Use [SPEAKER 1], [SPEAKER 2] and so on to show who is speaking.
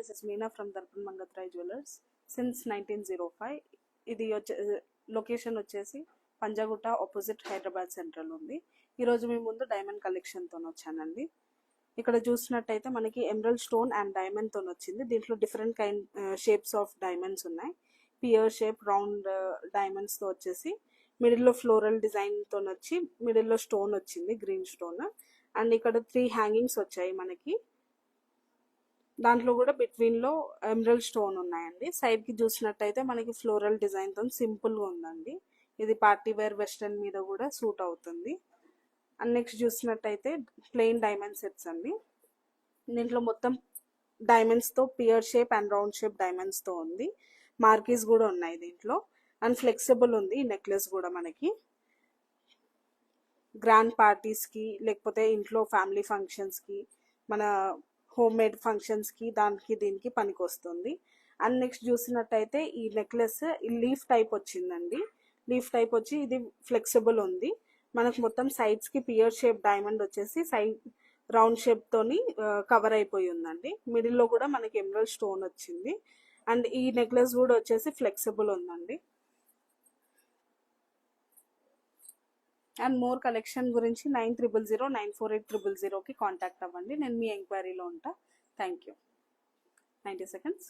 [SPEAKER 1] This is Meena from Darpan Mangatrai jewellers since 1905. ఇది location వచ్చేసి Panjagutta opposite Hyderabad central ఉంది. ఈరోజు మీ ముందు డైమండ్ కలెక్షన్తో వచ్చానండి. ఇక్కడ చూసినట్టయితే మనకి ఎమరల్డ్ స్టోన్ అండ్ డైమండ్తో వచ్చింది. దీంట్లో డిఫరెంట్ షేప్స్ ఆఫ్ డైమండ్స్ ఉన్నాయి. పియర్ షేప్, రౌండ్ డైమండ్స్తో వచ్చేసి మిడిల్లో ఫ్లోరల్ డిజైన్తో వచ్చి మిడిల్లో స్టోన్ వచ్చింది, గ్రీన్ స్టోన్. అండ్ ఇక్కడ 3 హ్యాంగింగ్స్ వచ్చాయి మనకి. దాంట్లో కూడా బిట్వీన్లో ఎమరల్డ్ స్టోన్ ఉన్నాయండి. సైడ్కి చూసినట్టయితే మనకి ఫ్లోరల్ డిజైన్తో సింపుల్గా ఉందండి. ఇది పార్టీ వేర్ వెస్ట్రన్ మీద కూడా సూట్ అవుతుంది. అండ్ నెక్స్ట్ చూసినట్టయితే ప్లెయిన్ డైమండ్ సెట్స్ అండి. దీంట్లో మొత్తం డైమండ్స్తో pear shape and round shape డైమండ్స్తో ఉంది. మార్కీస్ కూడా ఉన్నాయి దీంట్లో. అండ్ ఫ్లెక్సిబుల్ ఉంది ఈ నెక్లెస్ కూడా. మనకి గ్రాండ్ పార్టీస్కి లేకపోతే ఇంట్లో ఫ్యామిలీ ఫంక్షన్స్కి, మన హోమ్ మేడ్ ఫంక్షన్స్కి, దానికి దీనికి పనికి వస్తుంది. అండ్ నెక్స్ట్ చూసినట్టయితే ఈ నెక్లెస్ లీఫ్ టైప్ వచ్చిందండి. లీఫ్ టైప్ వచ్చి ఇది ఫ్లెక్సిబుల్ ఉంది. మనకు మొత్తం సైడ్స్కి పియర్ షేప్ డైమండ్ వచ్చేసి సైడ్ రౌండ్ షేప్తోని కవర్ అయిపోయి ఉందండి. మిడిల్లో కూడా మనకి ఎమరల్డ్ స్టోన్ వచ్చింది. అండ్ ఈ నెక్లెస్ కూడా వచ్చేసి ఫ్లెక్సిబుల్ ఉందండి. అండ్ మోర్ కలెక్షన్ గురించి 90094800కి కాంటాక్ట్ అవ్వండి. నేను మీ ఎంక్వైరీలో ఉంటా. Thank you. 90 seconds.